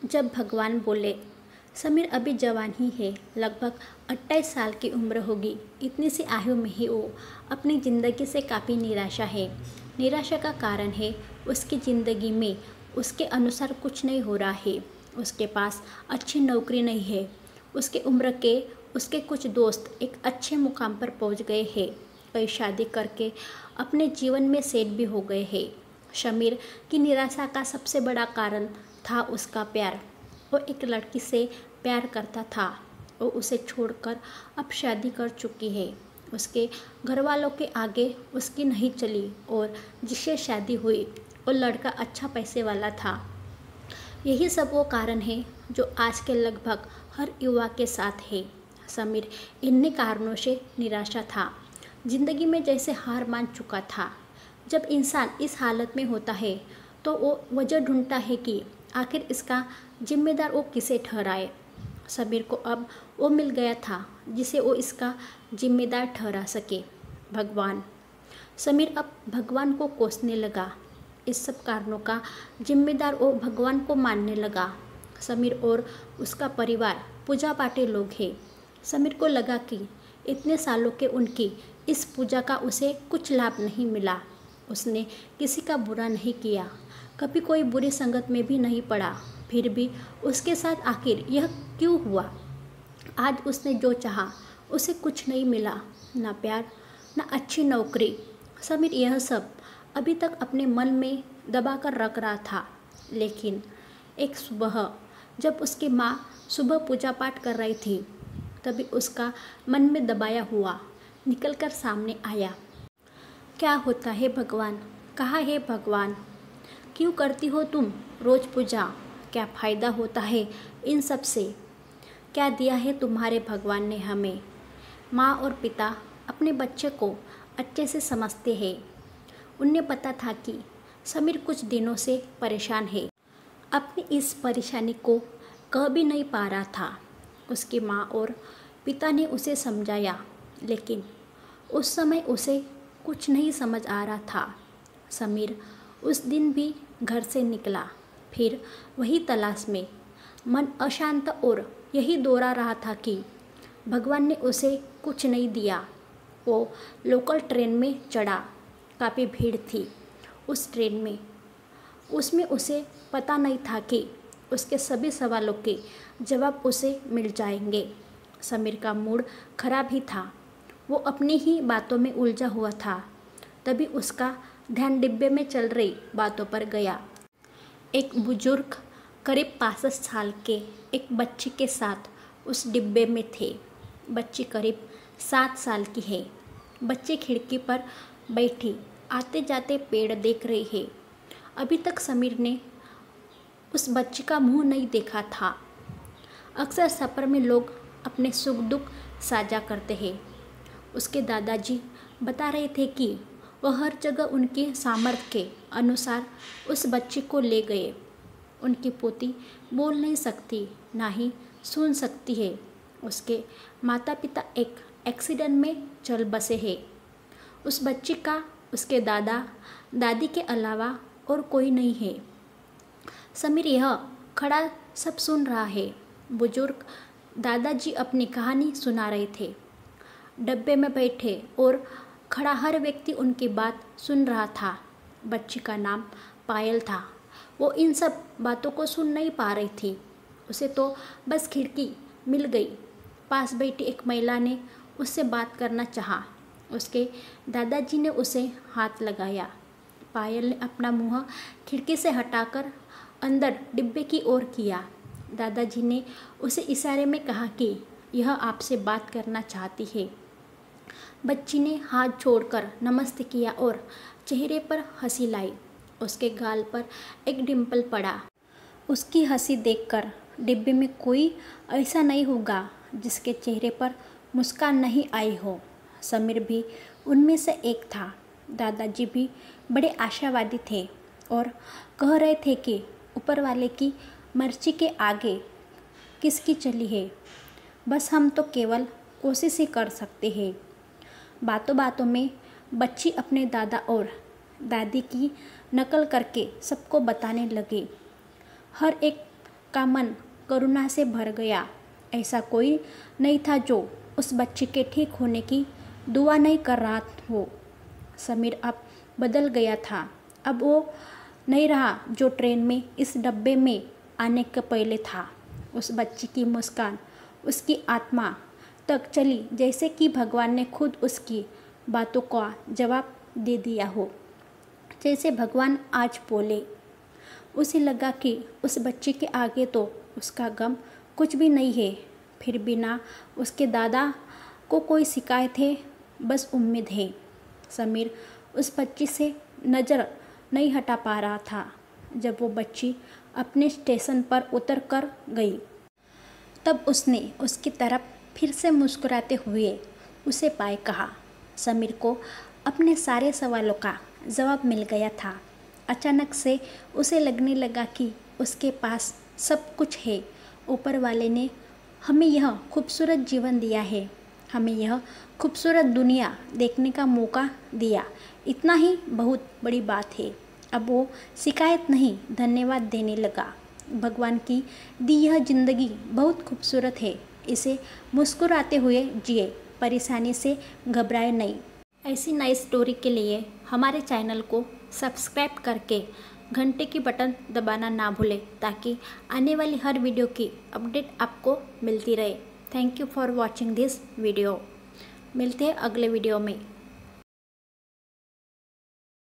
जब भगवान बोले, समीर अभी जवान ही है, लगभग 28 साल की उम्र होगी। इतनी सी आयु में ही वो अपनी ज़िंदगी से काफ़ी निराशा है। निराशा का कारण है उसकी ज़िंदगी में उसके अनुसार कुछ नहीं हो रहा है। उसके पास अच्छी नौकरी नहीं है। उसके उम्र के उसके कुछ दोस्त एक अच्छे मुकाम पर पहुंच गए हैं, कई शादी करके अपने जीवन में सेट भी हो गए हैं। समीर की निराशा का सबसे बड़ा कारण था उसका प्यार। वो एक लड़की से प्यार करता था। वो उसे छोड़कर अब शादी कर चुकी है। उसके घर वालों के आगे उसकी नहीं चली और जिससे शादी हुई वो लड़का अच्छा पैसे वाला था। यही सब वो कारण है जो आज के लगभग हर युवा के साथ है। समीर इन्हीं कारणों से निराशा था। जिंदगी में जैसे हार मान चुका था। जब इंसान इस हालत में होता है तो वो वजह ढूंढता है कि आखिर इसका जिम्मेदार वो किसे ठहराए। समीर को अब वो मिल गया था जिसे वो इसका जिम्मेदार ठहरा सके, भगवान। समीर अब भगवान को कोसने लगा। इस सब कारणों का जिम्मेदार वो भगवान को मानने लगा। समीर और उसका परिवार पूजा पाठी लोग हैं। समीर को लगा कि इतने सालों के उनकी इस पूजा का उसे कुछ लाभ नहीं मिला। उसने किसी का बुरा नहीं किया, कभी कोई बुरी संगत में भी नहीं पड़ा। फिर भी उसके साथ आखिर यह क्यों हुआ? आज उसने जो चाहा उसे कुछ नहीं मिला, ना प्यार, ना अच्छी नौकरी। समीर यह सब अभी तक अपने मन में दबा कर रख रहा था। लेकिन एक सुबह जब उसकी माँ सुबह पूजा पाठ कर रही थी, तभी उसका मन में दबाया हुआ निकलकर सामने आया। क्या होता है भगवान? कहाँ है भगवान? क्यों करती हो तुम रोज़ पूजा? क्या फ़ायदा होता है इन सब से? क्या दिया है तुम्हारे भगवान ने हमें? माँ और पिता अपने बच्चे को अच्छे से समझते हैं। उन्हें पता था कि समीर कुछ दिनों से परेशान है। अपनी इस परेशानी को कह भी नहीं पा रहा था। उसकी माँ और पिता ने उसे समझाया, लेकिन उस समय उसे कुछ नहीं समझ आ रहा था। समीर उस दिन भी घर से निकला, फिर वही तलाश में। मन अशांत और यही दोहरा रहा था कि भगवान ने उसे कुछ नहीं दिया। वो लोकल ट्रेन में चढ़ा। काफ़ी भीड़ थी उस ट्रेन में। उसमें उसे पता नहीं था कि उसके सभी सवालों के जवाब उसे मिल जाएंगे। समीर का मूड खराब ही था। वो अपनी ही बातों में उलझा हुआ था। तभी उसका ध्यान डिब्बे में चल रही बातों पर गया। एक बुजुर्ग करीब 65 साल के एक बच्ची के साथ उस डिब्बे में थे। बच्ची करीब 7 साल की है। बच्ची खिड़की पर बैठी आते जाते पेड़ देख रही है। अभी तक समीर ने उस बच्ची का मुंह नहीं देखा था। अक्सर सफ़र में लोग अपने सुख दुख साझा करते हैं। उसके दादाजी बता रहे थे कि वह हर जगह उनके सामर्थ्य के अनुसार उस बच्ची को ले गए। उनकी पोती बोल नहीं सकती, ना ही सुन सकती है। उसके माता पिता एक एक्सीडेंट में चल बसे हैं। उस बच्ची का उसके दादा दादी के अलावा और कोई नहीं है। समीर यह खड़ा सब सुन रहा है। बुजुर्ग दादाजी अपनी कहानी सुना रहे थे। डब्बे में बैठे और खड़ा हर व्यक्ति उनकी बात सुन रहा था। बच्ची का नाम पायल था। वो इन सब बातों को सुन नहीं पा रही थी। उसे तो बस खिड़की मिल गई। पास बैठी एक महिला ने उससे बात करना चाहा। उसके दादाजी ने उसे हाथ लगाया। पायल ने अपना मुंह खिड़की से हटाकर अंदर डिब्बे की ओर किया। दादाजी ने उसे इशारे में कहा कि यह आपसे बात करना चाहती है। बच्ची ने हाथ छोड़कर नमस्ते किया और चेहरे पर हंसी लाई। उसके गाल पर एक डिम्पल पड़ा। उसकी हंसी देखकर डिब्बे में कोई ऐसा नहीं होगा जिसके चेहरे पर मुस्कान नहीं आई हो। समीर भी उनमें से एक था। दादाजी भी बड़े आशावादी थे और कह रहे थे कि ऊपर वाले की मर्जी के आगे किसकी चली है। बस हम तो केवल कोशिश ही कर सकते हैं। बातों बातों में बच्ची अपने दादा और दादी की नकल करके सबको बताने लगे। हर एक का मन करुणा से भर गया। ऐसा कोई नहीं था जो उस बच्चे के ठीक होने की दुआ नहीं कर रहा हो। समीर अब बदल गया था। अब वो नहीं रहा जो ट्रेन में इस डब्बे में आने के पहले था। उस बच्ची की मुस्कान उसकी आत्मा तक चली, जैसे कि भगवान ने खुद उसकी बातों का जवाब दे दिया हो। जैसे भगवान आज बोले। उसे लगा कि उस बच्चे के आगे तो उसका गम कुछ भी नहीं है। फिर भी ना उसके दादा को कोई शिकायत है, बस उम्मीद है। समीर उस बच्ची से नज़र नहीं हटा पा रहा था। जब वो बच्ची अपने स्टेशन पर उतर कर गई, तब उसने उसकी तरफ फिर से मुस्कुराते हुए उसे पाए कहा। समीर को अपने सारे सवालों का जवाब मिल गया था। अचानक से उसे लगने लगा कि उसके पास सब कुछ है। ऊपर वाले ने हमें यह खूबसूरत जीवन दिया है, हमें यह खूबसूरत दुनिया देखने का मौका दिया। इतना ही बहुत बड़ी बात है। अब वो शिकायत नहीं, धन्यवाद देने लगा। भगवान की दी यह ज़िंदगी बहुत खूबसूरत है, इसे मुस्कुराते हुए जिए, परेशानी से घबराए नहीं। ऐसी नई स्टोरी के लिए हमारे चैनल को सब्सक्राइब करके घंटे की बटन दबाना ना भूलें, ताकि आने वाली हर वीडियो की अपडेट आपको मिलती रहे। Thank you for watching this video. मिलते हैं अगले वीडियो में।